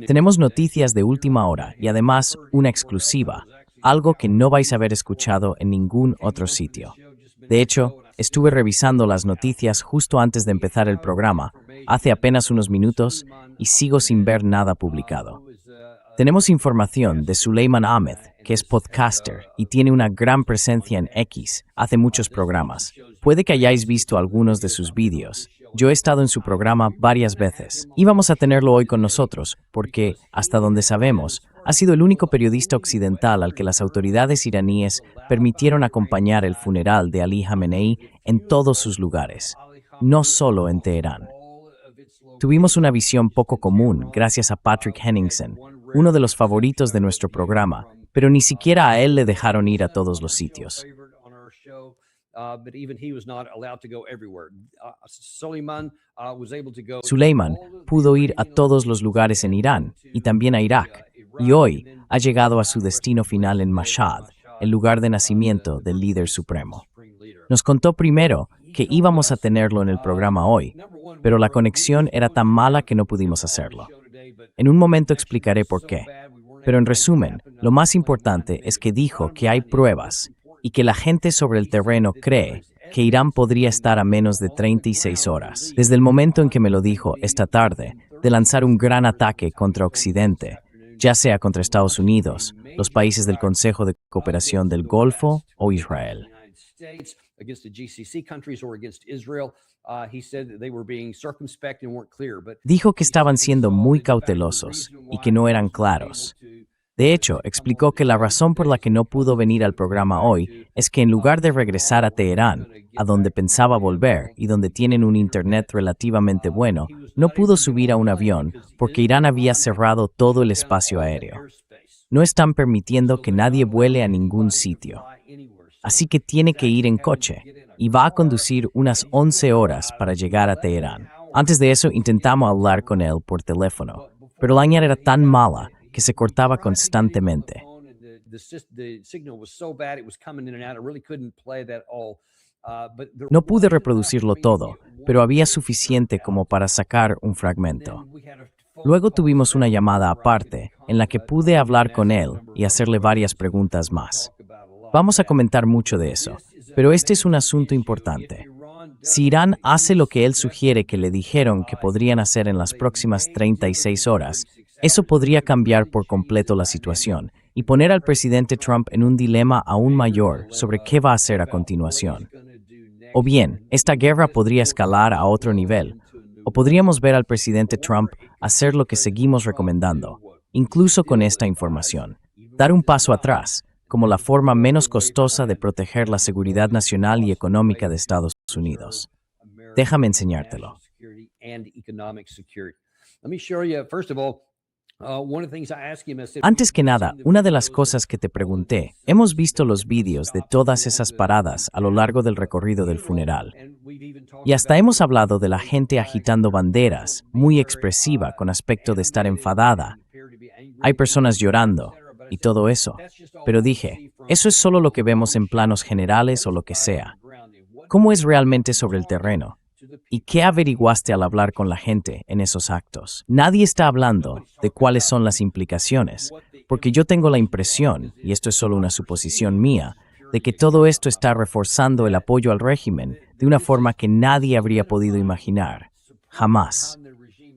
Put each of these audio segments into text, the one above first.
Tenemos noticias de última hora y además una exclusiva, algo que no vais a haber escuchado en ningún otro sitio. De hecho, estuve revisando las noticias justo antes de empezar el programa, hace apenas unos minutos, y sigo sin ver nada publicado. Tenemos información de Suleiman Ahmed, que es podcaster y tiene una gran presencia en X, hace muchos programas. Puede que hayáis visto algunos de sus vídeos. Yo he estado en su programa varias veces. Íbamos a tenerlo hoy con nosotros, porque, hasta donde sabemos, ha sido el único periodista occidental al que las autoridades iraníes permitieron acompañar el funeral de Ali Khamenei en todos sus lugares, no solo en Teherán. Tuvimos una visión poco común gracias a Patrick Henningsen, uno de los favoritos de nuestro programa, pero ni siquiera a él le dejaron ir a todos los sitios. Suleiman pudo ir a todos los lugares en Irán y también a Irak, y hoy ha llegado a su destino final en Mashhad, el lugar de nacimiento del líder supremo. Nos contó primero que íbamos a tenerlo en el programa hoy, pero la conexión era tan mala que no pudimos hacerlo. En un momento explicaré por qué, pero en resumen, lo más importante es que dijo que hay pruebas y que la gente sobre el terreno cree que Irán podría estar a menos de 36 horas, desde el momento en que me lo dijo esta tarde, de lanzar un gran ataque contra Occidente, ya sea contra Estados Unidos, los países del Consejo de Cooperación del Golfo o Israel. Dijo que estaban siendo muy cautelosos y que no eran claros. De hecho, explicó que la razón por la que no pudo venir al programa hoy es que en lugar de regresar a Teherán, a donde pensaba volver y donde tienen un internet relativamente bueno, no pudo subir a un avión porque Irán había cerrado todo el espacio aéreo. No están permitiendo que nadie vuele a ningún sitio. Así que tiene que ir en coche y va a conducir unas 11 horas para llegar a Teherán. Antes de eso intentamos hablar con él por teléfono, pero la señal era tan mala que se cortaba constantemente. No pude reproducirlo todo, pero había suficiente como para sacar un fragmento. Luego tuvimos una llamada aparte en la que pude hablar con él y hacerle varias preguntas más. Vamos a comentar mucho de eso, pero este es un asunto importante. Si Irán hace lo que él sugiere que le dijeron que podrían hacer en las próximas 36 horas, eso podría cambiar por completo la situación y poner al presidente Trump en un dilema aún mayor sobre qué va a hacer a continuación. O bien, esta guerra podría escalar a otro nivel, o podríamos ver al presidente Trump hacer lo que seguimos recomendando, incluso con esta información, dar un paso atrás, como la forma menos costosa de proteger la seguridad nacional y económica de Estados Unidos. Déjame enseñártelo. Antes que nada, una de las cosas que te pregunté, hemos visto los vídeos de todas esas paradas a lo largo del recorrido del funeral. Y hasta hemos hablado de la gente agitando banderas, muy expresiva, con aspecto de estar enfadada. Hay personas llorando y todo eso. Pero dije, eso es solo lo que vemos en planos generales o lo que sea. ¿Cómo es realmente sobre el terreno? ¿Y qué averiguaste al hablar con la gente en esos actos? Nadie está hablando de cuáles son las implicaciones, porque yo tengo la impresión, y esto es solo una suposición mía, de que todo esto está reforzando el apoyo al régimen de una forma que nadie habría podido imaginar. Jamás.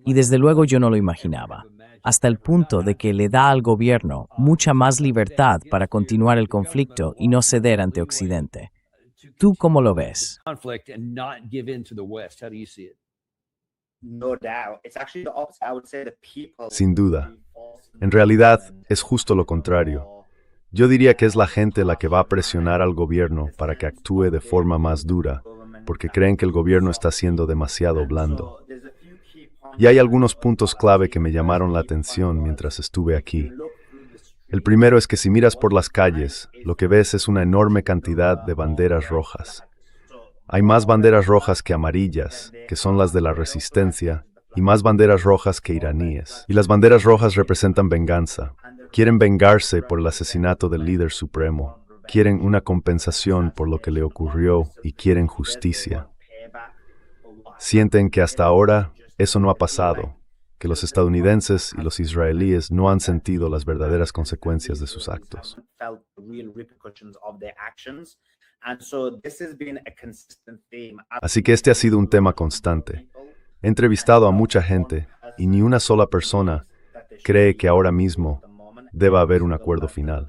Y desde luego yo no lo imaginaba, hasta el punto de que le da al gobierno mucha más libertad para continuar el conflicto y no ceder ante Occidente. ¿Tú cómo lo ves? Sin duda. En realidad, es justo lo contrario. Yo diría que es la gente la que va a presionar al gobierno para que actúe de forma más dura, porque creen que el gobierno está siendo demasiado blando. Y hay algunos puntos clave que me llamaron la atención mientras estuve aquí. El primero es que si miras por las calles, lo que ves es una enorme cantidad de banderas rojas. Hay más banderas rojas que amarillas, que son las de la resistencia, y más banderas rojas que iraníes. Y las banderas rojas representan venganza. Quieren vengarse por el asesinato del líder supremo. Quieren una compensación por lo que le ocurrió y quieren justicia. Sienten que hasta ahora eso no ha pasado, que los estadounidenses y los israelíes no han sentido las verdaderas consecuencias de sus actos. Así que este ha sido un tema constante. He entrevistado a mucha gente y ni una sola persona cree que ahora mismo deba haber un acuerdo final.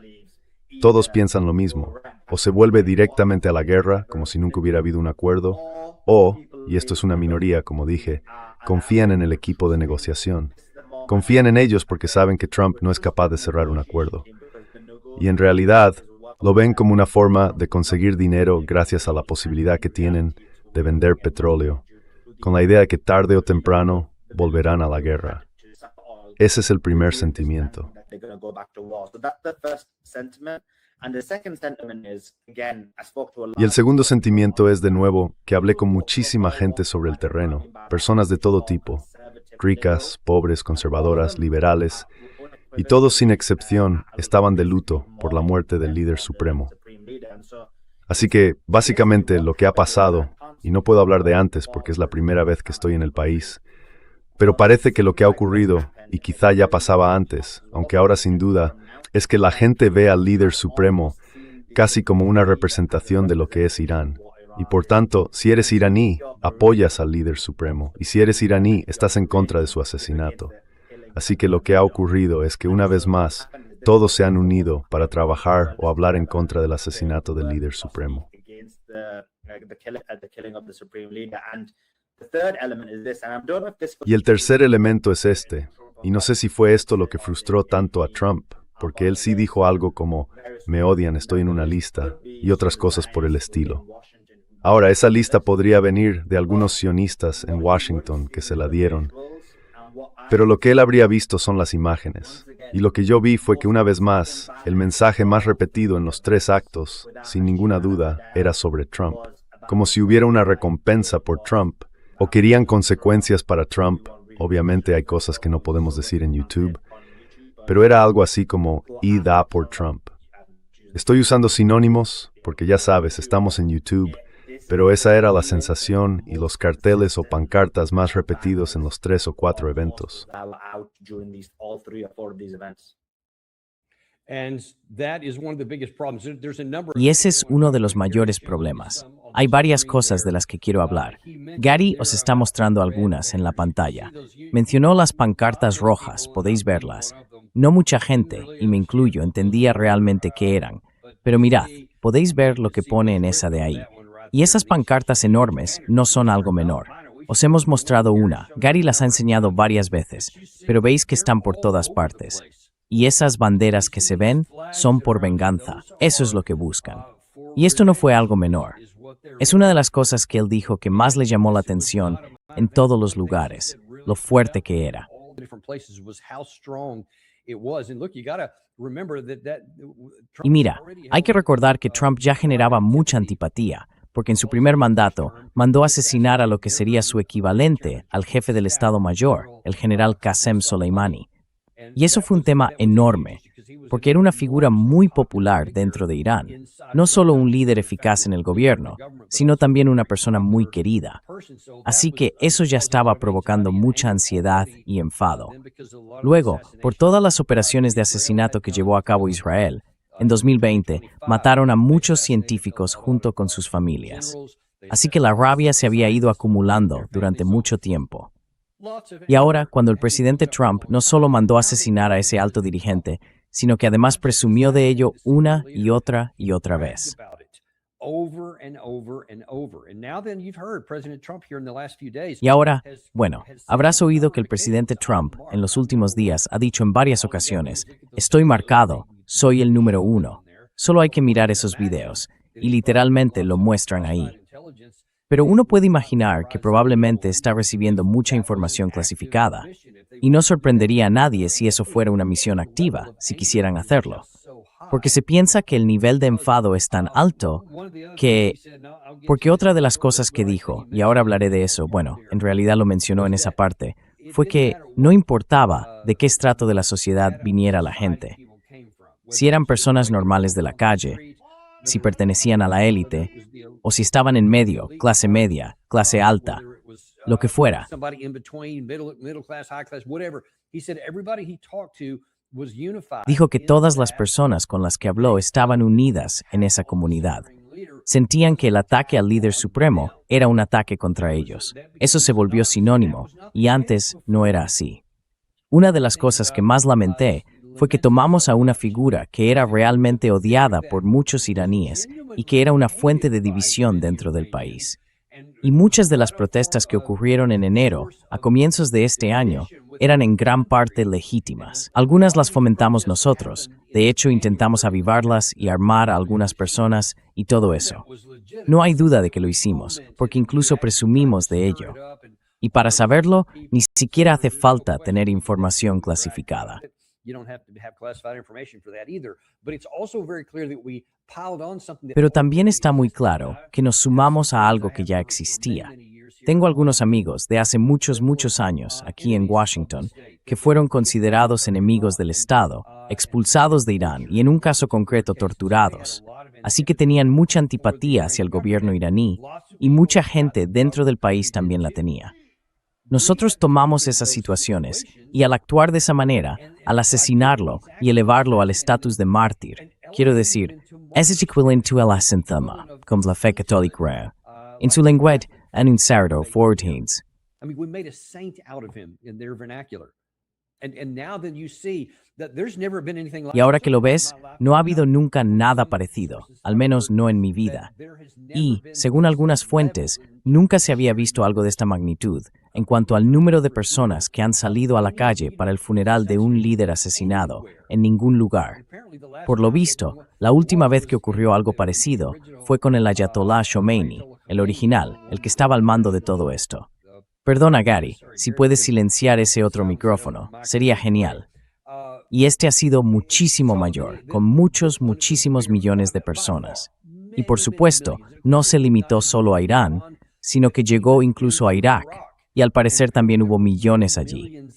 Todos piensan lo mismo, o se vuelve directamente a la guerra como si nunca hubiera habido un acuerdo, o, y esto es una minoría como dije, confían en el equipo de negociación. Confían en ellos porque saben que Trump no es capaz de cerrar un acuerdo. Y en realidad, lo ven como una forma de conseguir dinero gracias a la posibilidad que tienen de vender petróleo, con la idea de que tarde o temprano volverán a la guerra. Ese es el primer sentimiento. Y el segundo sentimiento es, de nuevo, que hablé con muchísima gente sobre el terreno, personas de todo tipo, ricas, pobres, conservadoras, liberales, y todos sin excepción estaban de luto por la muerte del líder supremo. Así que, básicamente, lo que ha pasado, y no puedo hablar de antes porque es la primera vez que estoy en el país, pero parece que lo que ha ocurrido, y quizá ya pasaba antes, aunque ahora sin duda, es que la gente ve al líder supremo casi como una representación de lo que es Irán. Y por tanto, si eres iraní, apoyas al líder supremo, y si eres iraní, estás en contra de su asesinato. Así que lo que ha ocurrido es que una vez más, todos se han unido para trabajar o hablar en contra del asesinato del líder supremo. Y el tercer elemento es este, y no sé si fue esto lo que frustró tanto a Trump, porque él sí dijo algo como, me odian, estoy en una lista, y otras cosas por el estilo. Ahora, esa lista podría venir de algunos sionistas en Washington que se la dieron, pero lo que él habría visto son las imágenes. Y lo que yo vi fue que una vez más, el mensaje más repetido en los 3 actos, sin ninguna duda, era sobre Trump. Como si hubiera una recompensa por Trump, o querían consecuencias para Trump. Obviamente hay cosas que no podemos decir en YouTube, pero era algo así como, y da por Trump. Estoy usando sinónimos, porque ya sabes, estamos en YouTube, pero esa era la sensación y los carteles o pancartas más repetidos en los 3 o 4 eventos. Y ese es uno de los mayores problemas. Hay varias cosas de las que quiero hablar. Gary os está mostrando algunas en la pantalla. Mencionó las pancartas rojas, podéis verlas. No mucha gente, y me incluyo, entendía realmente qué eran. Pero mirad, podéis ver lo que pone en esa de ahí. Y esas pancartas enormes no son algo menor. Os hemos mostrado una, Gary las ha enseñado varias veces, pero veis que están por todas partes. Y esas banderas que se ven son por venganza. Eso es lo que buscan. Y esto no fue algo menor. Es una de las cosas que él dijo que más le llamó la atención en todos los lugares, lo fuerte que era. Y mira, hay que recordar que Trump ya generaba mucha antipatía, porque en su primer mandato mandó asesinar a lo que sería su equivalente al jefe del Estado Mayor, el general Qasem Soleimani. Y eso fue un tema enorme, porque era una figura muy popular dentro de Irán, no solo un líder eficaz en el gobierno, sino también una persona muy querida. Así que eso ya estaba provocando mucha ansiedad y enfado. Luego, por todas las operaciones de asesinato que llevó a cabo Israel, en 2020 mataron a muchos científicos junto con sus familias. Así que la rabia se había ido acumulando durante mucho tiempo. Y ahora, cuando el presidente Trump no solo mandó asesinar a ese alto dirigente, sino que además presumió de ello una y otra vez. Y ahora, bueno, habrás oído que el presidente Trump en los últimos días ha dicho en varias ocasiones, estoy marcado, soy el número 1. Solo hay que mirar esos videos, y literalmente lo muestran ahí. Pero uno puede imaginar que probablemente está recibiendo mucha información clasificada, y no sorprendería a nadie si eso fuera una misión activa, si quisieran hacerlo. Porque se piensa que el nivel de enfado es tan alto que... Porque otra de las cosas que dijo, y ahora hablaré de eso, bueno, en realidad lo mencionó en esa parte, fue que no importaba de qué estrato de la sociedad viniera la gente. Si eran personas normales de la calle, si pertenecían a la élite, o si estaban en medio, clase media, clase alta. lo que fuera. Dijo que todas las personas con las que habló estaban unidas en esa comunidad. Sentían que el ataque al líder supremo era un ataque contra ellos. Eso se volvió sinónimo, y antes no era así. Una de las cosas que más lamenté fue que tomamos a una figura que era realmente odiada por muchos iraníes y que era una fuente de división dentro del país. Y muchas de las protestas que ocurrieron en enero, a comienzos de este año, eran en gran parte legítimas. Algunas las fomentamos nosotros, de hecho intentamos avivarlas y armar a algunas personas y todo eso. No hay duda de que lo hicimos, porque incluso presumimos de ello. Y para saberlo, ni siquiera hace falta tener información clasificada. Pero también está muy claro que nos sumamos a algo que ya existía. Tengo algunos amigos de hace muchos años aquí en Washington que fueron considerados enemigos del Estado, expulsados de Irán y en un caso concreto torturados. Así que tenían mucha antipatía hacia el gobierno iraní y mucha gente dentro del país también la tenía. Nosotros tomamos esas situaciones y al actuar de esa manera, al asesinarlo y elevarlo al estatus de mártir, quiero decir, es equivalente a la anathema, como la fe católica. En su lenguaje, anunciado fortines. Y ahora que lo ves, no ha habido nunca nada parecido, al menos no en mi vida. Y, según algunas fuentes, nunca se había visto algo de esta magnitud en cuanto al número de personas que han salido a la calle para el funeral de un líder asesinado en ningún lugar. Por lo visto, la última vez que ocurrió algo parecido fue con el Ayatollah Khomeini, el original, el que estaba al mando de todo esto. Perdona, Gary, si puedes silenciar ese otro micrófono, sería genial. Y este ha sido muchísimo mayor, con muchísimos millones de personas. Y por supuesto, no se limitó solo a Irán, sino que llegó incluso a Irak, y al parecer también hubo millones allí.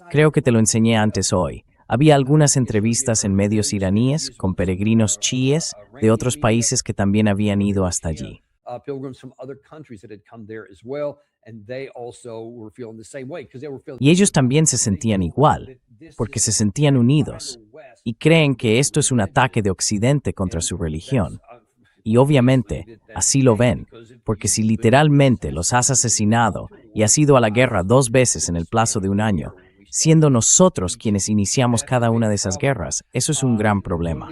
Creo que te lo enseñé antes hoy. Había algunas entrevistas en medios iraníes con peregrinos chiíes de otros países que también habían ido hasta allí. Y ellos también se sentían igual, porque se sentían unidos, y creen que esto es un ataque de Occidente contra su religión. Y obviamente, así lo ven, porque si literalmente los has asesinado y has ido a la guerra 2 veces en el plazo de un año, siendo nosotros quienes iniciamos cada una de esas guerras, eso es un gran problema.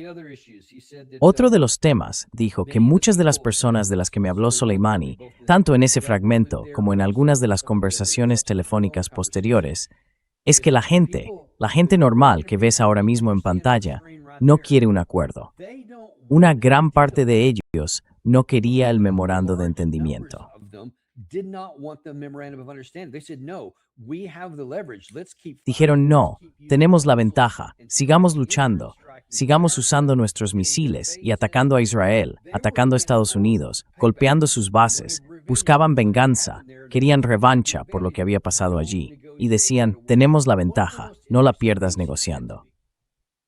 Otro de los temas, dijo, que muchas de las personas de las que me habló Soleimani, tanto en ese fragmento como en algunas de las conversaciones telefónicas posteriores, es que la gente normal que ves ahora mismo en pantalla, no quiere un acuerdo. Una gran parte de ellos no quería el memorando de entendimiento. Dijeron, no, tenemos la ventaja, sigamos luchando, sigamos usando nuestros misiles y atacando a Israel, atacando a Estados Unidos, golpeando sus bases, buscaban venganza, querían revancha por lo que había pasado allí, y decían, tenemos la ventaja, no la pierdas negociando.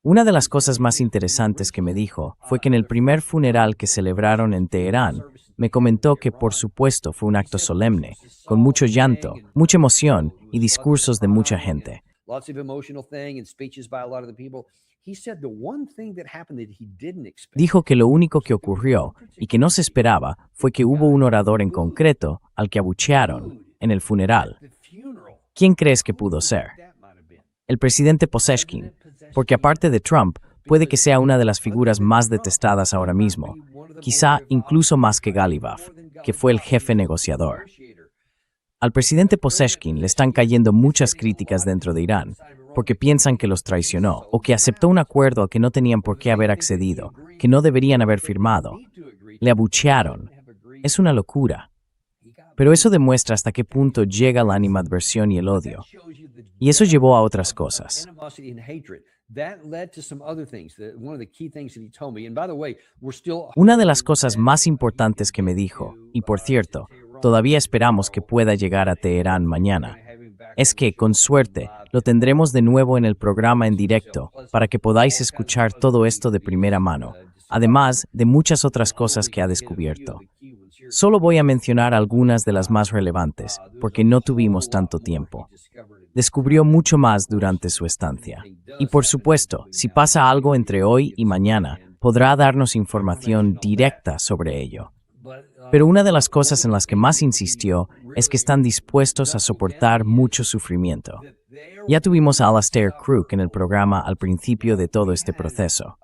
Una de las cosas más interesantes que me dijo fue que en el primer funeral que celebraron en Teherán, me comentó que por supuesto fue un acto solemne, con mucho llanto, mucha emoción y discursos de mucha gente. Dijo que lo único que ocurrió y que no se esperaba fue que hubo un orador en concreto al que abuchearon en el funeral. ¿Quién crees que pudo ser? El presidente Pezeshkian, porque aparte de Trump, puede que sea una de las figuras más detestadas ahora mismo, quizá incluso más que Galibaf, que fue el jefe negociador. Al presidente Pezeshkian le están cayendo muchas críticas dentro de Irán, porque piensan que los traicionó o que aceptó un acuerdo al que no tenían por qué haber accedido, que no deberían haber firmado. Le abuchearon. Es una locura. Pero eso demuestra hasta qué punto llega la animadversión y el odio. Y eso llevó a otras cosas. Una de las cosas más importantes que me dijo, y por cierto, todavía esperamos que pueda llegar a Teherán mañana, es que, con suerte, lo tendremos de nuevo en el programa en directo para que podáis escuchar todo esto de primera mano, además de muchas otras cosas que ha descubierto. Solo voy a mencionar algunas de las más relevantes, porque no tuvimos tanto tiempo. Descubrió mucho más durante su estancia. Y por supuesto, si pasa algo entre hoy y mañana, podrá darnos información directa sobre ello. Pero una de las cosas en las que más insistió es que están dispuestos a soportar mucho sufrimiento. Ya tuvimos a Alastair Crooke en el programa al principio de todo este proceso.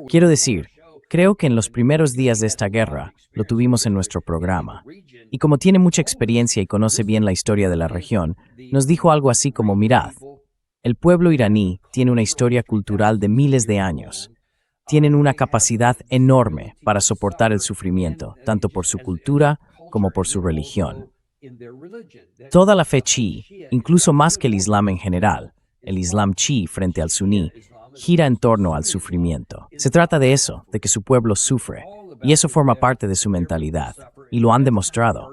Quiero decir, creo que en los primeros días de esta guerra lo tuvimos en nuestro programa. Y como tiene mucha experiencia y conoce bien la historia de la región, nos dijo algo así como, mirad, el pueblo iraní tiene una historia cultural de miles de años. Tienen una capacidad enorme para soportar el sufrimiento, tanto por su cultura como por su religión. Toda la fe chií, incluso más que el Islam en general, el Islam chií frente al suní, gira en torno al sufrimiento. Se trata de eso, de que su pueblo sufre, y eso forma parte de su mentalidad, y lo han demostrado.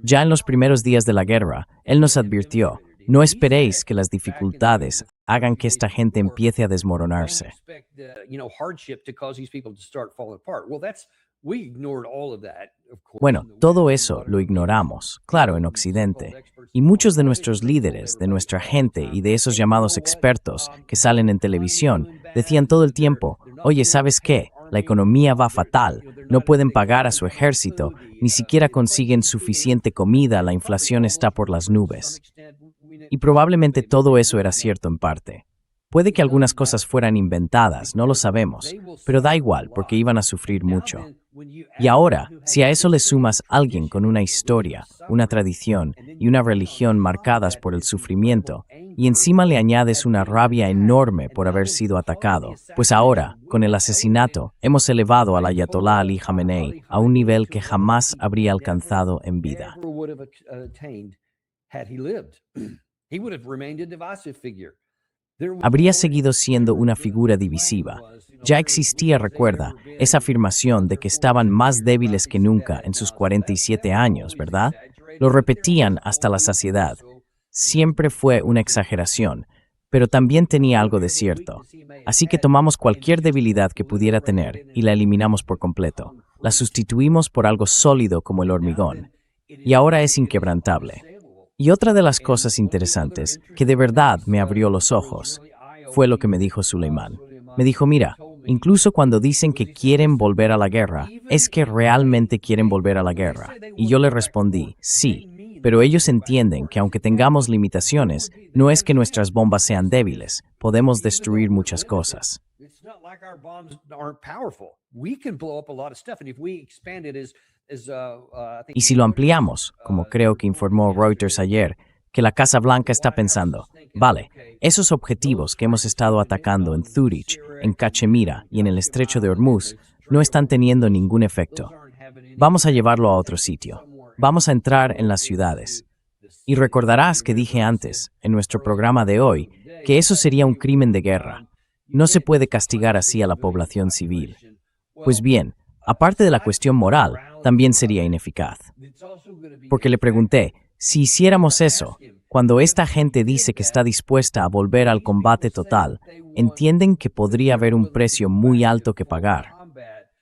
Ya en los primeros días de la guerra, él nos advirtió, no esperéis que las dificultades hagan que esta gente empiece a desmoronarse. Bueno, todo eso lo ignoramos, claro, en Occidente. Y muchos de nuestros líderes, de nuestra gente y de esos llamados expertos que salen en televisión, decían todo el tiempo, oye, ¿sabes qué? La economía va fatal, no pueden pagar a su ejército, ni siquiera consiguen suficiente comida, la inflación está por las nubes. Y probablemente todo eso era cierto en parte. Puede que algunas cosas fueran inventadas, no lo sabemos, pero da igual porque iban a sufrir mucho. Y ahora, si a eso le sumas alguien con una historia, una tradición y una religión marcadas por el sufrimiento, y encima le añades una rabia enorme por haber sido atacado, pues ahora, con el asesinato, hemos elevado al Ayatollah Ali Khamenei a un nivel que jamás habría alcanzado en vida. Habría seguido siendo una figura divisiva. Ya existía, recuerda, esa afirmación de que estaban más débiles que nunca en sus 47 años, ¿verdad? Lo repetían hasta la saciedad. Siempre fue una exageración, pero también tenía algo de cierto. Así que tomamos cualquier debilidad que pudiera tener y la eliminamos por completo. La sustituimos por algo sólido como el hormigón. Y ahora es inquebrantable. Y otra de las cosas interesantes, que de verdad me abrió los ojos, fue lo que me dijo Suleimán. Me dijo, mira, incluso cuando dicen que quieren volver a la guerra, es que realmente quieren volver a la guerra. Y yo le respondí, sí, pero ellos entienden que aunque tengamos limitaciones, no es que nuestras bombas sean débiles, podemos destruir muchas cosas. Y si lo ampliamos, como creo que informó Reuters ayer, que la Casa Blanca está pensando, vale, esos objetivos que hemos estado atacando en Zurich, en Cachemira y en el estrecho de Hormuz no están teniendo ningún efecto. Vamos a llevarlo a otro sitio. Vamos a entrar en las ciudades. Y recordarás que dije antes, en nuestro programa de hoy, que eso sería un crimen de guerra. No se puede castigar así a la población civil. Pues bien, aparte de la cuestión moral, también sería ineficaz. Porque le pregunté, si hiciéramos eso, cuando esta gente dice que está dispuesta a volver al combate total, entienden que podría haber un precio muy alto que pagar,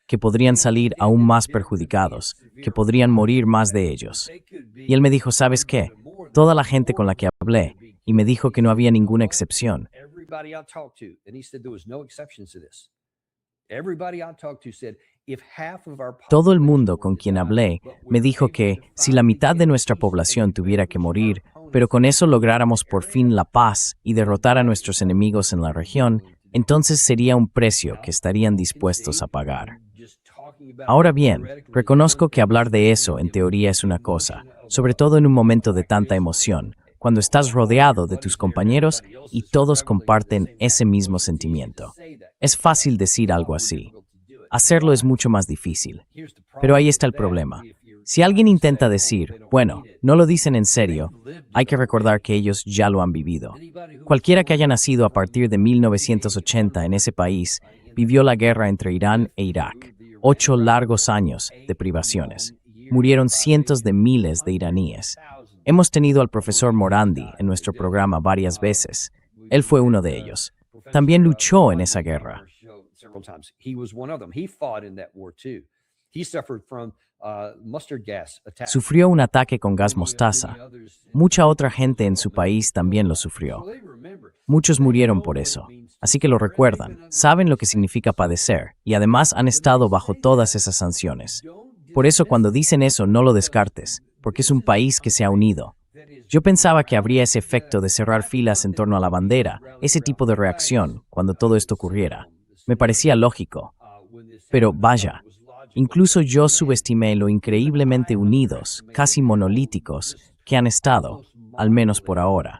que podrían salir aún más perjudicados, que podrían morir más de ellos. Y él me dijo, ¿sabes qué? Toda la gente con la que hablé, y me dijo que no había ninguna excepción. Todo el mundo con quien hablé me dijo que si la mitad de nuestra población tuviera que morir, pero con eso lográramos por fin la paz y derrotar a nuestros enemigos en la región, entonces sería un precio que estarían dispuestos a pagar. Ahora bien, reconozco que hablar de eso en teoría es una cosa, sobre todo en un momento de tanta emoción, cuando estás rodeado de tus compañeros y todos comparten ese mismo sentimiento. Es fácil decir algo así. Hacerlo es mucho más difícil. Pero ahí está el problema. Si alguien intenta decir, bueno, no lo dicen en serio, hay que recordar que ellos ya lo han vivido. Cualquiera que haya nacido a partir de 1980 en ese país, vivió la guerra entre Irán e Irak. 8 largos años de privaciones. Murieron cientos de miles de iraníes. Hemos tenido al profesor Morandi en nuestro programa varias veces. Él fue uno de ellos. También luchó en esa guerra. Sufrió un ataque con gas mostaza. Mucha otra gente en su país también lo sufrió. Muchos murieron por eso. Así que lo recuerdan, saben lo que significa padecer y además han estado bajo todas esas sanciones. Por eso cuando dicen eso no lo descartes, porque es un país que se ha unido. Yo pensaba que habría ese efecto de cerrar filas en torno a la bandera, ese tipo de reacción cuando todo esto ocurriera. Me parecía lógico. Pero vaya, incluso yo subestimé lo increíblemente unidos, casi monolíticos, que han estado, al menos por ahora.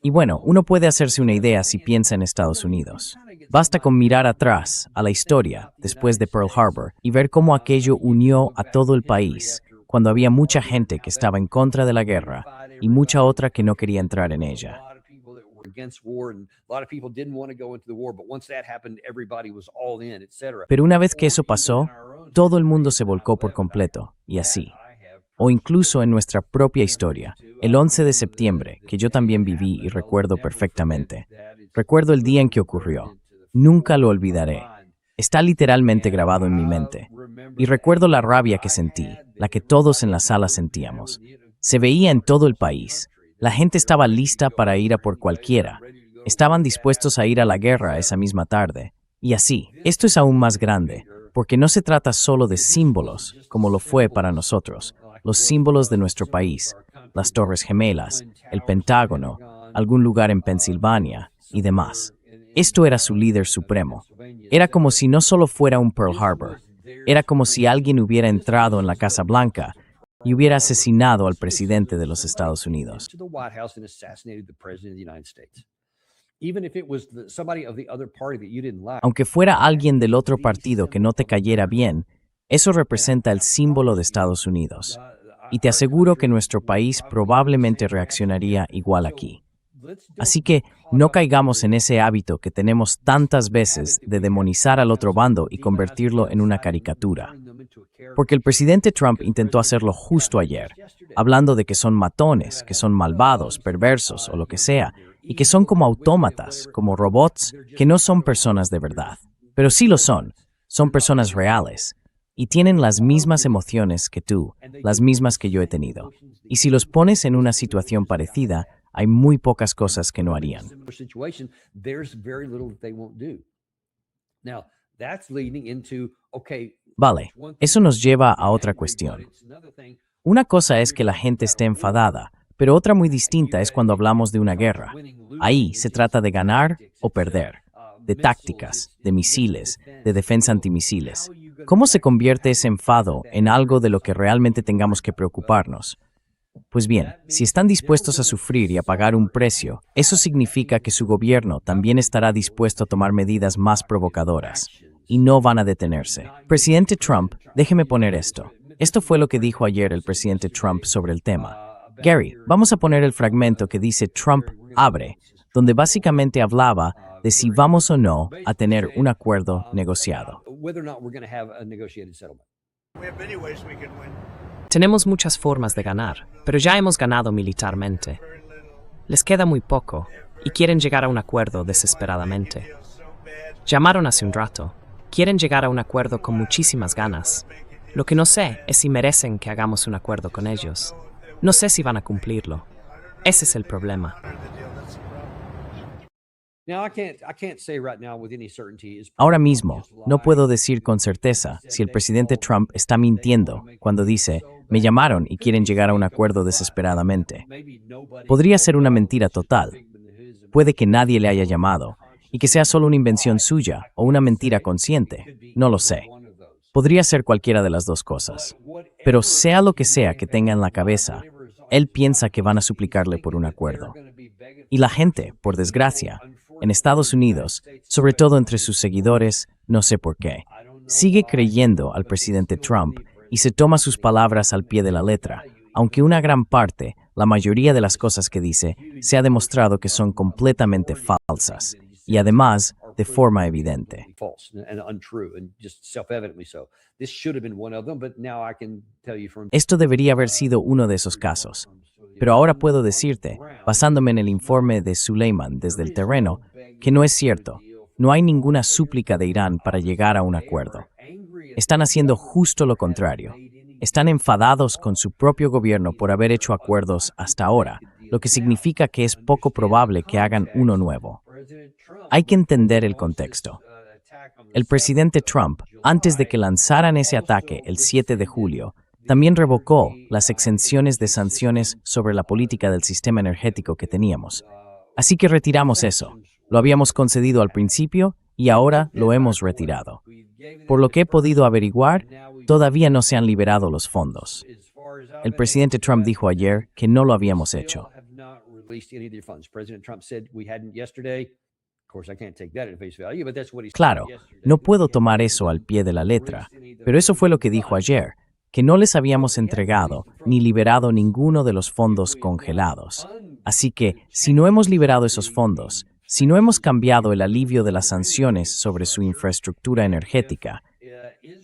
Y bueno, uno puede hacerse una idea si piensa en Estados Unidos. Basta con mirar atrás, a la historia, después de Pearl Harbor, y ver cómo aquello unió a todo el país, cuando había mucha gente que estaba en contra de la guerra y mucha otra que no quería entrar en ella. Pero una vez que eso pasó, todo el mundo se volcó por completo, y así. O incluso en nuestra propia historia, el 11 de septiembre, que yo también viví y recuerdo perfectamente. Recuerdo el día en que ocurrió. Nunca lo olvidaré. Está literalmente grabado en mi mente. Y recuerdo la rabia que sentí, la que todos en la sala sentíamos. Se veía en todo el país. La gente estaba lista para ir a por cualquiera. Estaban dispuestos a ir a la guerra esa misma tarde. Y así, esto es aún más grande, porque no se trata solo de símbolos, como lo fue para nosotros, los símbolos de nuestro país, las Torres Gemelas, el Pentágono, algún lugar en Pensilvania y demás. Esto era su líder supremo. Era como si no solo fuera un Pearl Harbor, era como si alguien hubiera entrado en la Casa Blanca y hubiera asesinado al presidente de los Estados Unidos. Aunque fuera alguien del otro partido que no te cayera bien, eso representa el símbolo de Estados Unidos. Y te aseguro que nuestro país probablemente reaccionaría igual aquí. Así que no caigamos en ese hábito que tenemos tantas veces de demonizar al otro bando y convertirlo en una caricatura. Porque el presidente Trump intentó hacerlo justo ayer, hablando de que son matones, que son malvados, perversos o lo que sea, y que son como autómatas, como robots, que no son personas de verdad. Pero sí lo son personas reales, y tienen las mismas emociones que tú, las mismas que yo he tenido. Y si los pones en una situación parecida, hay muy pocas cosas que no harían. Vale, eso nos lleva a otra cuestión. Una cosa es que la gente esté enfadada, pero otra muy distinta es cuando hablamos de una guerra. Ahí se trata de ganar o perder, de tácticas, de misiles, de defensa antimisiles. ¿Cómo se convierte ese enfado en algo de lo que realmente tengamos que preocuparnos? Pues bien, si están dispuestos a sufrir y a pagar un precio, eso significa que su gobierno también estará dispuesto a tomar medidas más provocadoras, y no van a detenerse. Presidente Trump, déjeme poner esto. Esto fue lo que dijo ayer el presidente Trump sobre el tema. Gary, vamos a poner el fragmento que dice Trump abre, donde básicamente hablaba de si vamos o no a tener un acuerdo negociado. Tenemos muchas formas de ganar, pero ya hemos ganado militarmente. Les queda muy poco y quieren llegar a un acuerdo desesperadamente. Llamaron hace un rato. Quieren llegar a un acuerdo con muchísimas ganas. Lo que no sé es si merecen que hagamos un acuerdo con ellos. No sé si van a cumplirlo. Ese es el problema. Ahora mismo, no puedo decir con certeza si el presidente Trump está mintiendo cuando dice, me llamaron y quieren llegar a un acuerdo desesperadamente. Podría ser una mentira total. Puede que nadie le haya llamado y que sea solo una invención suya o una mentira consciente. No lo sé. Podría ser cualquiera de las dos cosas. Pero sea lo que sea que tenga en la cabeza, él piensa que van a suplicarle por un acuerdo. Y la gente, por desgracia, en Estados Unidos, sobre todo entre sus seguidores, no sé por qué, sigue creyendo al presidente Trump y se toma sus palabras al pie de la letra, aunque una gran parte, la mayoría de las cosas que dice, se ha demostrado que son completamente falsas, y además, de forma evidente. Esto debería haber sido uno de esos casos. Pero ahora puedo decirte, basándome en el informe de Suleiman desde el terreno, que no es cierto. No hay ninguna súplica de Irán para llegar a un acuerdo. Están haciendo justo lo contrario. Están enfadados con su propio gobierno por haber hecho acuerdos hasta ahora, lo que significa que es poco probable que hagan uno nuevo. Hay que entender el contexto. El presidente Trump, antes de que lanzaran ese ataque el 7 de julio, también revocó las exenciones de sanciones sobre la política del sistema energético que teníamos. Así que retiramos eso. Lo habíamos concedido al principio y ahora lo hemos retirado. Por lo que he podido averiguar, todavía no se han liberado los fondos. El presidente Trump dijo ayer que no lo habíamos hecho. Claro, no puedo tomar eso al pie de la letra, pero eso fue lo que dijo ayer, que no les habíamos entregado ni liberado ninguno de los fondos congelados. Así que, si no hemos liberado esos fondos, si no hemos cambiado el alivio de las sanciones sobre su infraestructura energética,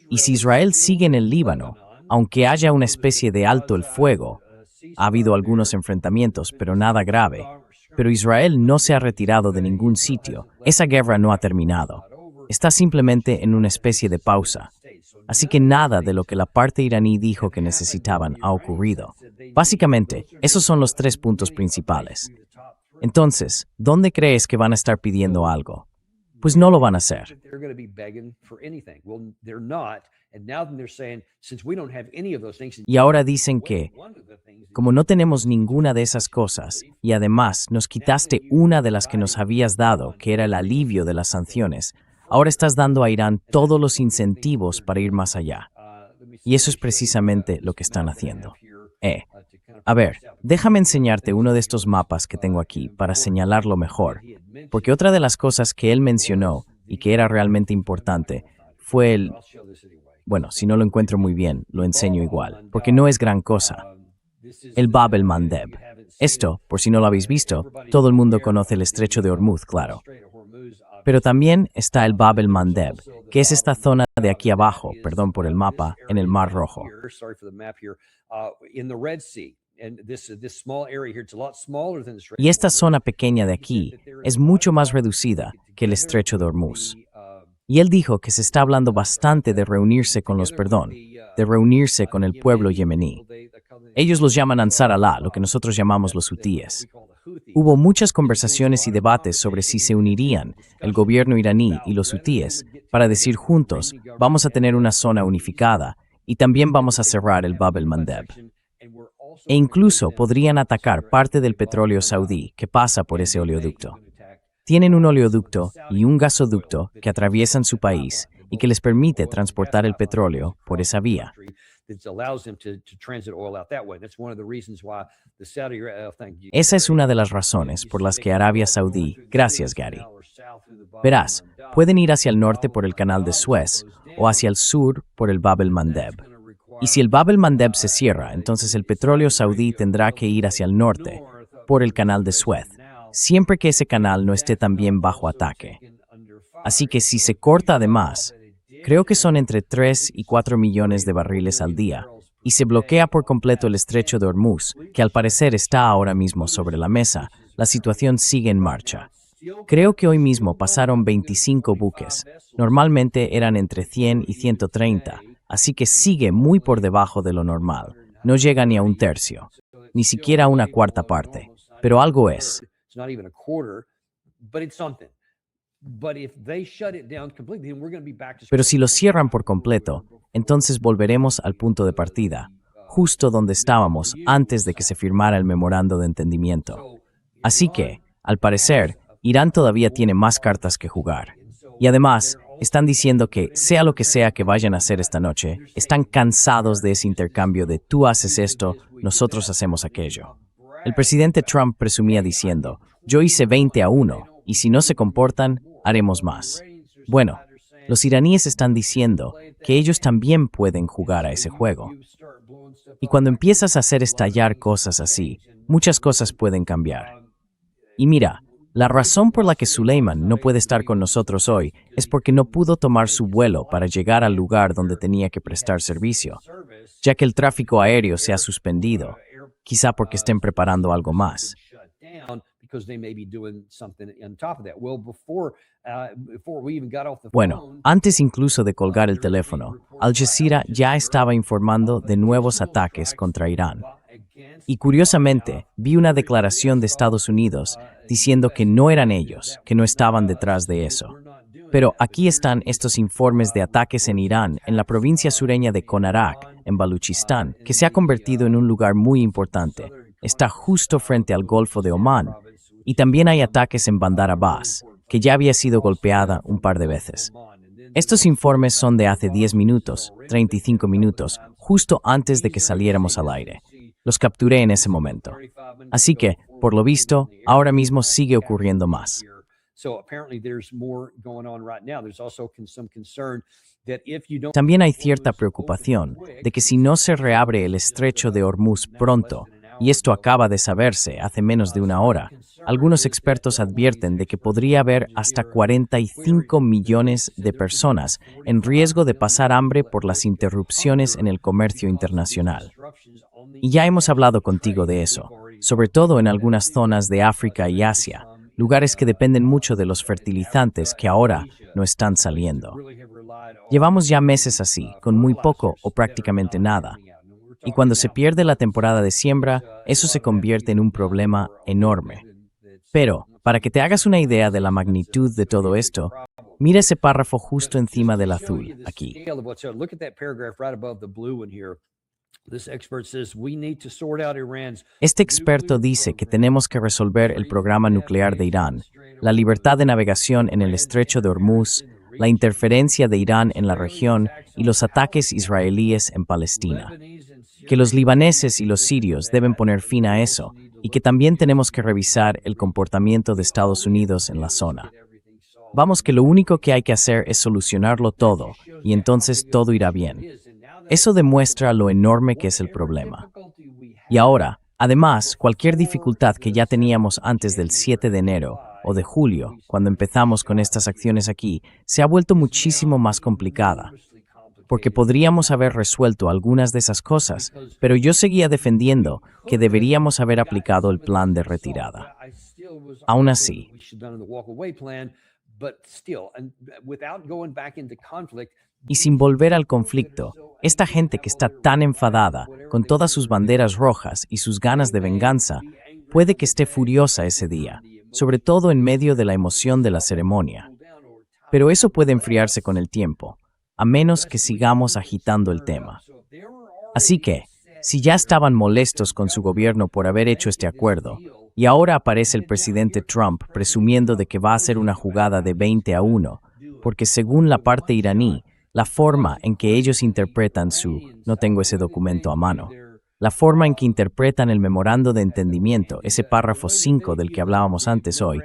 y si Israel sigue en el Líbano, aunque haya una especie de alto el fuego, ha habido algunos enfrentamientos, pero nada grave, pero Israel no se ha retirado de ningún sitio, esa guerra no ha terminado. Está simplemente en una especie de pausa. Así que nada de lo que la parte iraní dijo que necesitaban ha ocurrido. Básicamente, esos son los 3 puntos principales. Entonces, ¿dónde crees que van a estar pidiendo algo? Pues no lo van a hacer. Y ahora dicen que, como no tenemos ninguna de esas cosas, y además nos quitaste una de las que nos habías dado, que era el alivio de las sanciones, ahora estás dando a Irán todos los incentivos para ir más allá. Y eso es precisamente lo que están haciendo. A ver, déjame enseñarte uno de estos mapas que tengo aquí para señalarlo mejor, porque otra de las cosas que él mencionó y que era realmente importante fue el... Bueno, si no lo encuentro muy bien, lo enseño igual, porque no es gran cosa. El Bab el-Mandeb. Esto, por si no lo habéis visto, todo el mundo conoce el estrecho de Hormuz, claro. Pero también está el Bab el-Mandeb, que es esta zona de aquí abajo, perdón por el mapa, en el Mar Rojo. Y esta zona pequeña de aquí es mucho más reducida que el estrecho de Hormuz. Y él dijo que se está hablando bastante de reunirse con de reunirse con el pueblo yemení. Ellos los llaman Ansar Allah, lo que nosotros llamamos los hutíes. Hubo muchas conversaciones y debates sobre si se unirían el gobierno iraní y los hutíes para decir juntos, vamos a tener una zona unificada y también vamos a cerrar el Bab el-Mandeb. E incluso podrían atacar parte del petróleo saudí que pasa por ese oleoducto. Tienen un oleoducto y un gasoducto que atraviesan su país y que les permite transportar el petróleo por esa vía. Esa es una de las razones por las que Arabia Saudí, gracias Gary. Verás, pueden ir hacia el norte por el canal de Suez o hacia el sur por el Bab el-Mandeb. Y si el Bab el-Mandeb se cierra, entonces el petróleo saudí tendrá que ir hacia el norte por el canal de Suez, siempre que ese canal no esté también bajo ataque. Así que si se corta además, creo que son entre 3 y 4 millones de barriles al día, y se bloquea por completo el estrecho de Hormuz, que al parecer está ahora mismo sobre la mesa, la situación sigue en marcha. Creo que hoy mismo pasaron 25 buques, normalmente eran entre 100 y 130, así que sigue muy por debajo de lo normal, no llega ni a un tercio, ni siquiera a una cuarta parte, pero algo es. Pero si lo cierran por completo, entonces volveremos al punto de partida, justo donde estábamos antes de que se firmara el memorando de entendimiento. Así que, al parecer, Irán todavía tiene más cartas que jugar. Y además, están diciendo que, sea lo que sea que vayan a hacer esta noche, están cansados de ese intercambio de tú haces esto, nosotros hacemos aquello. El presidente Trump presumía diciendo, yo hice 20-1, y si no se comportan, haremos más. Bueno, los iraníes están diciendo que ellos también pueden jugar a ese juego. Y cuando empiezas a hacer estallar cosas así, muchas cosas pueden cambiar. Y mira, la razón por la que Suleiman no puede estar con nosotros hoy es porque no pudo tomar su vuelo para llegar al lugar donde tenía que prestar servicio, ya que el tráfico aéreo se ha suspendido, quizá porque estén preparando algo más. Bueno, antes incluso de colgar el teléfono, Al Jazeera ya estaba informando de nuevos ataques contra Irán. Y curiosamente, vi una declaración de Estados Unidos diciendo que no eran ellos, que no estaban detrás de eso. Pero aquí están estos informes de ataques en Irán, en la provincia sureña de Konarak, en Baluchistán, que se ha convertido en un lugar muy importante. Está justo frente al Golfo de Omán. Y también hay ataques en Bandar Abbas, que ya había sido golpeada un par de veces. Estos informes son de hace 10 minutos, 35 minutos, justo antes de que saliéramos al aire. Los capturé en ese momento. Así que, por lo visto, ahora mismo sigue ocurriendo más. También hay cierta preocupación de que si no se reabre el estrecho de Hormuz pronto, y esto acaba de saberse hace menos de una hora, algunos expertos advierten de que podría haber hasta 45 millones de personas en riesgo de pasar hambre por las interrupciones en el comercio internacional. Y ya hemos hablado contigo de eso, sobre todo en algunas zonas de África y Asia, lugares que dependen mucho de los fertilizantes que ahora no están saliendo. Llevamos ya meses así, con muy poco o prácticamente nada. Y cuando se pierde la temporada de siembra, eso se convierte en un problema enorme. Pero, para que te hagas una idea de la magnitud de todo esto, mira ese párrafo justo encima del azul, aquí. Este experto dice que tenemos que resolver el programa nuclear de Irán, la libertad de navegación en el estrecho de Hormuz, la interferencia de Irán en la región y los ataques israelíes en Palestina. Que los libaneses y los sirios deben poner fin a eso y que también tenemos que revisar el comportamiento de Estados Unidos en la zona. Vamos, que lo único que hay que hacer es solucionarlo todo y entonces todo irá bien. Eso demuestra lo enorme que es el problema. Y ahora, además, cualquier dificultad que ya teníamos antes del 7 de enero o de julio, cuando empezamos con estas acciones aquí, se ha vuelto muchísimo más complicada. Porque podríamos haber resuelto algunas de esas cosas, pero yo seguía defendiendo que deberíamos haber aplicado el plan de retirada. Aún así, y sin volver al conflicto, esta gente que está tan enfadada, con todas sus banderas rojas y sus ganas de venganza, puede que esté furiosa ese día, sobre todo en medio de la emoción de la ceremonia. Pero eso puede enfriarse con el tiempo, a menos que sigamos agitando el tema. Así que, si ya estaban molestos con su gobierno por haber hecho este acuerdo, y ahora aparece el presidente Trump presumiendo de que va a ser una jugada de 20-1, porque según la parte iraní, la forma en que ellos interpretan no tengo ese documento a mano, la forma en que interpretan el memorando de entendimiento, ese párrafo 5 del que hablábamos antes hoy,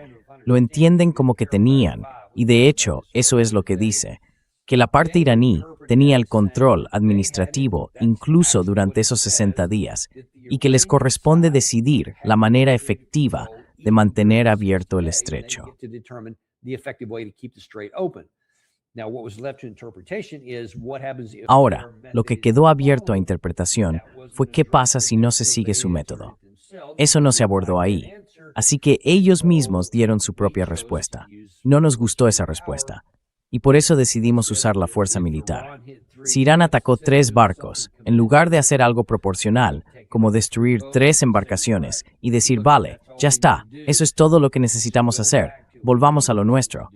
lo entienden como que tenían, y de hecho eso es lo que dice, que la parte iraní tenía el control administrativo incluso durante esos 60 días y que les corresponde decidir la manera efectiva de mantener abierto el estrecho. Ahora, lo que quedó abierto a interpretación fue qué pasa si no se sigue su método. Eso no se abordó ahí, así que ellos mismos dieron su propia respuesta. No nos gustó esa respuesta. Y por eso decidimos usar la fuerza militar. Si Irán atacó 3 barcos, en lugar de hacer algo proporcional, como destruir 3 embarcaciones y decir, vale, ya está, eso es todo lo que necesitamos hacer, volvamos a lo nuestro.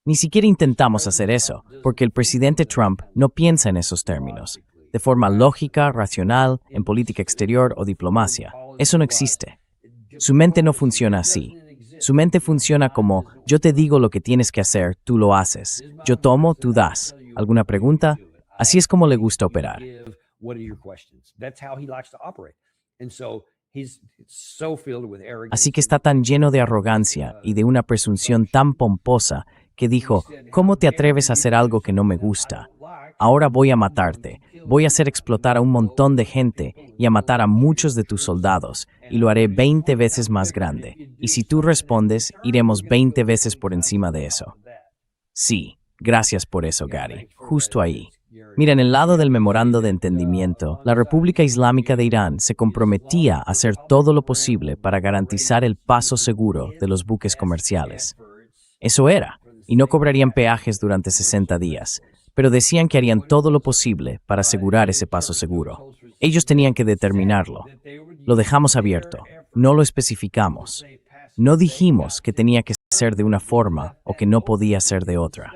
Ni siquiera intentamos hacer eso, porque el presidente Trump no piensa en esos términos, de forma lógica, racional, en política exterior o diplomacia. Eso no existe. Su mente no funciona así. Su mente funciona como, yo te digo lo que tienes que hacer, tú lo haces. Yo tomo, tú das. ¿Alguna pregunta? Así es como le gusta operar. Así que está tan lleno de arrogancia y de una presunción tan pomposa que dijo, ¿cómo te atreves a hacer algo que no me gusta? Ahora voy a matarte, voy a hacer explotar a un montón de gente y a matar a muchos de tus soldados, y lo haré 20 veces más grande. Y si tú respondes, iremos 20 veces por encima de eso. Sí, gracias por eso, Gary. Justo ahí. Mira, en el lado del memorando de entendimiento, la República Islámica de Irán se comprometía a hacer todo lo posible para garantizar el paso seguro de los buques comerciales. Eso era, y no cobrarían peajes durante 60 días, pero decían que harían todo lo posible para asegurar ese paso seguro. Ellos tenían que determinarlo. Lo dejamos abierto, no lo especificamos. No dijimos que tenía que ser de una forma o que no podía ser de otra.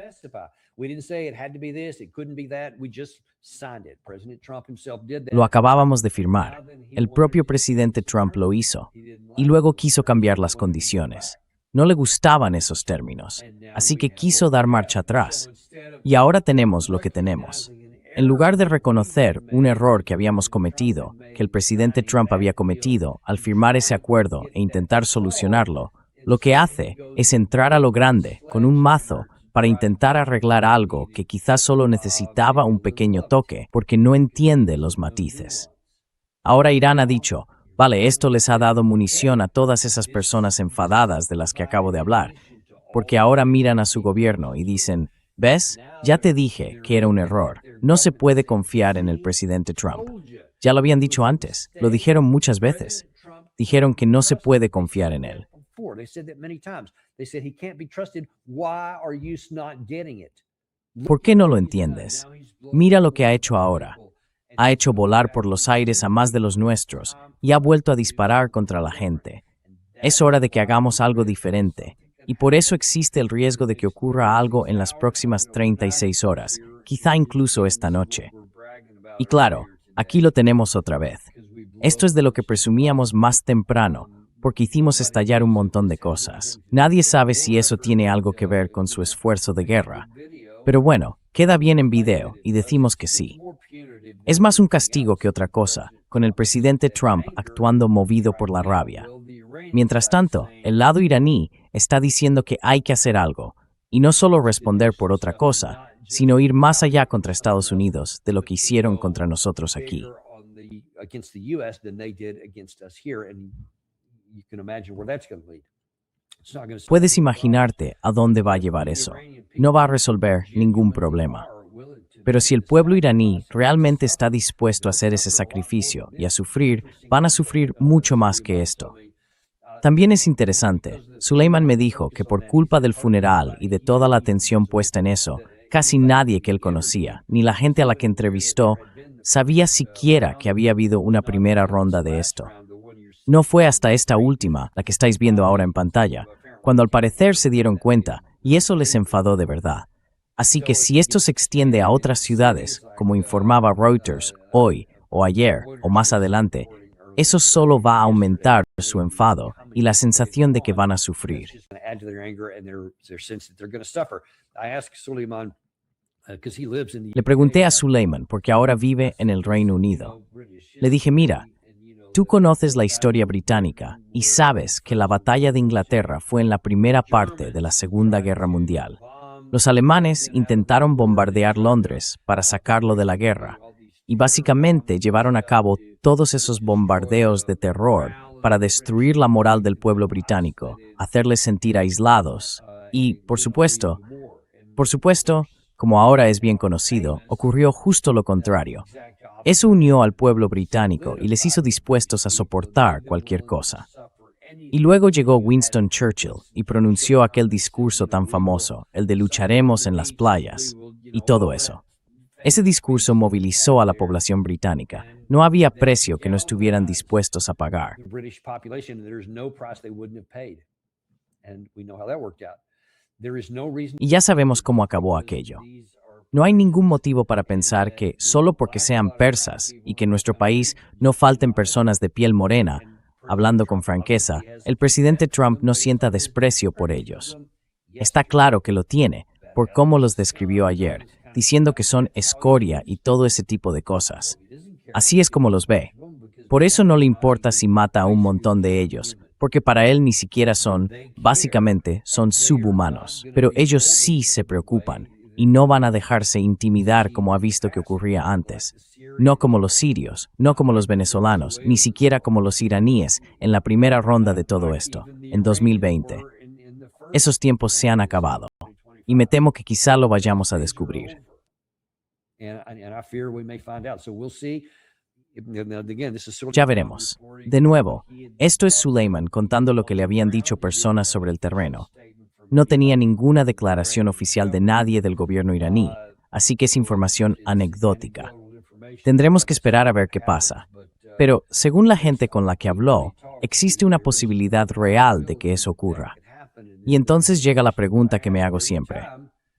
Lo acabábamos de firmar. El propio presidente Trump lo hizo. Y luego quiso cambiar las condiciones. No le gustaban esos términos, así que quiso dar marcha atrás. Y ahora tenemos lo que tenemos. En lugar de reconocer un error que habíamos cometido, que el presidente Trump había cometido al firmar ese acuerdo e intentar solucionarlo, lo que hace es entrar a lo grande, con un mazo, para intentar arreglar algo que quizás solo necesitaba un pequeño toque, porque no entiende los matices. Ahora Irán ha dicho, vale, esto les ha dado munición a todas esas personas enfadadas de las que acabo de hablar, porque ahora miran a su gobierno y dicen, ¿ves? Ya te dije que era un error. No se puede confiar en el presidente Trump. Ya lo habían dicho antes, lo dijeron muchas veces. Dijeron que no se puede confiar en él. ¿Por qué no lo entiendes? Mira lo que ha hecho ahora. Ha hecho volar por los aires a más de los nuestros y ha vuelto a disparar contra la gente. Es hora de que hagamos algo diferente, y por eso existe el riesgo de que ocurra algo en las próximas 36 horas, quizá incluso esta noche. Y claro, aquí lo tenemos otra vez. Esto es de lo que presumíamos más temprano, porque hicimos estallar un montón de cosas. Nadie sabe si eso tiene algo que ver con su esfuerzo de guerra. Pero bueno, queda bien en video y decimos que sí. Es más un castigo que otra cosa, con el presidente Trump actuando movido por la rabia. Mientras tanto, el lado iraní está diciendo que hay que hacer algo, y no solo responder por otra cosa, sino ir más allá contra Estados Unidos de lo que hicieron contra nosotros aquí. Puedes imaginarte a dónde va a llevar eso. No va a resolver ningún problema. Pero si el pueblo iraní realmente está dispuesto a hacer ese sacrificio y a sufrir, van a sufrir mucho más que esto. También es interesante, Suleiman me dijo que por culpa del funeral y de toda la atención puesta en eso, casi nadie que él conocía, ni la gente a la que entrevistó, sabía siquiera que había habido una primera ronda de esto. No fue hasta esta última, la que estáis viendo ahora en pantalla, cuando al parecer se dieron cuenta, y eso les enfadó de verdad. Así que si esto se extiende a otras ciudades, como informaba Reuters hoy, o ayer, o más adelante, eso solo va a aumentar su enfado y la sensación de que van a sufrir. Le pregunté a Suleiman, porque ahora vive en el Reino Unido. Le dije, mira, tú conoces la historia británica y sabes que la batalla de Inglaterra fue en la primera parte de la Segunda Guerra Mundial. Los alemanes intentaron bombardear Londres para sacarlo de la guerra y básicamente llevaron a cabo todos esos bombardeos de terror para destruir la moral del pueblo británico, hacerles sentir aislados y, por supuesto, como ahora es bien conocido, ocurrió justo lo contrario. Eso unió al pueblo británico y les hizo dispuestos a soportar cualquier cosa. Y luego llegó Winston Churchill y pronunció aquel discurso tan famoso, el de lucharemos en las playas, y todo eso. Ese discurso movilizó a la población británica. No había precio que no estuvieran dispuestos a pagar. Y ya sabemos cómo acabó aquello. No hay ningún motivo para pensar que, solo porque sean persas y que en nuestro país no falten personas de piel morena, hablando con franqueza, el presidente Trump no sienta desprecio por ellos. Está claro que lo tiene, por cómo los describió ayer, diciendo que son escoria y todo ese tipo de cosas. Así es como los ve. Por eso no le importa si mata a un montón de ellos, porque para él ni siquiera básicamente son subhumanos. Pero ellos sí se preocupan y no van a dejarse intimidar como ha visto que ocurría antes. No como los sirios, no como los venezolanos, ni siquiera como los iraníes en la primera ronda de todo esto, en 2020. Esos tiempos se han acabado, y me temo que quizá lo vayamos a descubrir. Ya veremos. De nuevo, esto es Suleiman contando lo que le habían dicho personas sobre el terreno. No tenía ninguna declaración oficial de nadie del gobierno iraní, así que es información anecdótica. Tendremos que esperar a ver qué pasa. Pero, según la gente con la que habló, existe una posibilidad real de que eso ocurra. Y entonces llega la pregunta que me hago siempre.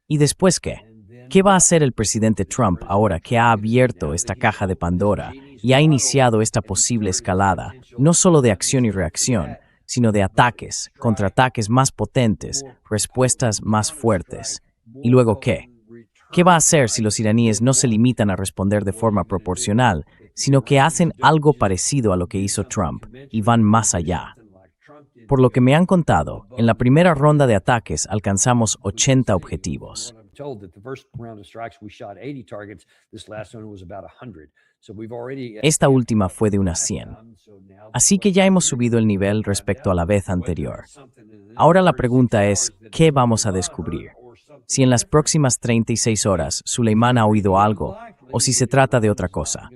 ¿Y después qué? ¿Qué va a hacer el presidente Trump ahora que ha abierto esta caja de Pandora y ha iniciado esta posible escalada, no solo de acción y reacción, sino de ataques, contraataques más potentes, respuestas más fuertes? ¿Y luego qué? ¿Qué va a hacer si los iraníes no se limitan a responder de forma proporcional, sino que hacen algo parecido a lo que hizo Trump y van más allá? Por lo que me han contado, en la primera ronda de ataques alcanzamos 80 objetivos. Esta última fue de unas 100. Así que ya hemos subido el nivel respecto a la vez anterior. Ahora la pregunta es, ¿qué vamos a descubrir? Si en las próximas 36 horas Suleiman ha oído algo, o si se trata de otra cosa.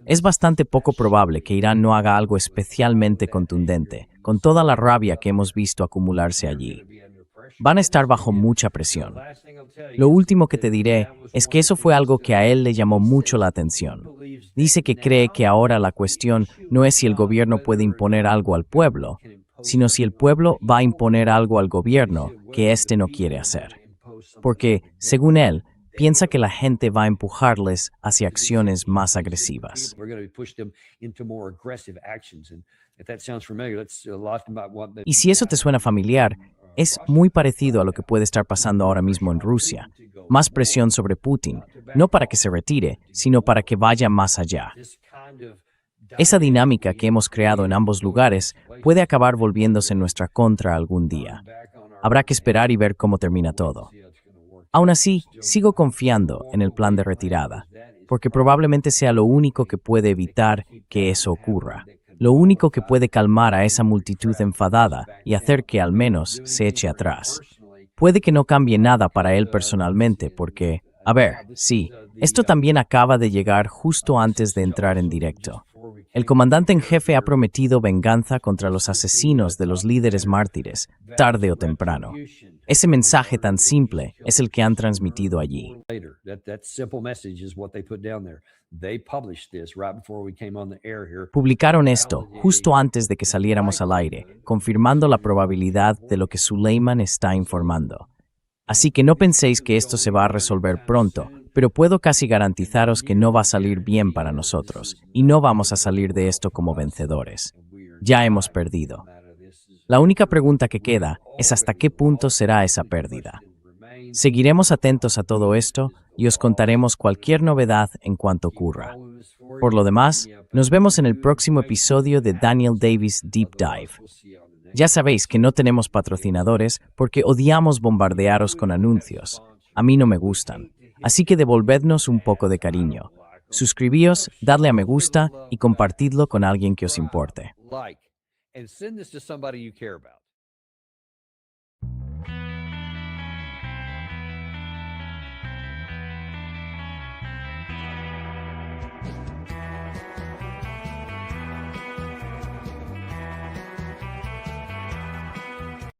Es bastante poco probable que Irán no haga algo especialmente contundente, con toda la rabia que hemos visto acumularse allí. Van a estar bajo mucha presión. Lo último que te diré es que eso fue algo que a él le llamó mucho la atención. Dice que cree que ahora la cuestión no es si el gobierno puede imponer algo al pueblo, sino si el pueblo va a imponer algo al gobierno que éste no quiere hacer. Porque, según él, piensa que la gente va a empujarles hacia acciones más agresivas. Y si eso te suena familiar, es muy parecido a lo que puede estar pasando ahora mismo en Rusia. Más presión sobre Putin, no para que se retire, sino para que vaya más allá. Esa dinámica que hemos creado en ambos lugares puede acabar volviéndose en nuestra contra algún día. Habrá que esperar y ver cómo termina todo. Aún así, sigo confiando en el plan de retirada, porque probablemente sea lo único que puede evitar que eso ocurra, lo único que puede calmar a esa multitud enfadada y hacer que al menos se eche atrás. Puede que no cambie nada para él personalmente, porque, a ver, sí, esto también acaba de llegar justo antes de entrar en directo. El comandante en jefe ha prometido venganza contra los asesinos de los líderes mártires, tarde o temprano. Ese mensaje tan simple es el que han transmitido allí. Publicaron esto justo antes de que saliéramos al aire, confirmando la probabilidad de lo que Suleiman está informando. Así que no penséis que esto se va a resolver pronto, pero puedo casi garantizaros que no va a salir bien para nosotros, y no vamos a salir de esto como vencedores. Ya hemos perdido. La única pregunta que queda es hasta qué punto será esa pérdida. Seguiremos atentos a todo esto y os contaremos cualquier novedad en cuanto ocurra. Por lo demás, nos vemos en el próximo episodio de Daniel Davis Deep Dive. Ya sabéis que no tenemos patrocinadores porque odiamos bombardearos con anuncios. A mí no me gustan. Así que devolvednos un poco de cariño. Suscribíos, dadle a me gusta y compartidlo con alguien que os importe. And send this to somebody you care about.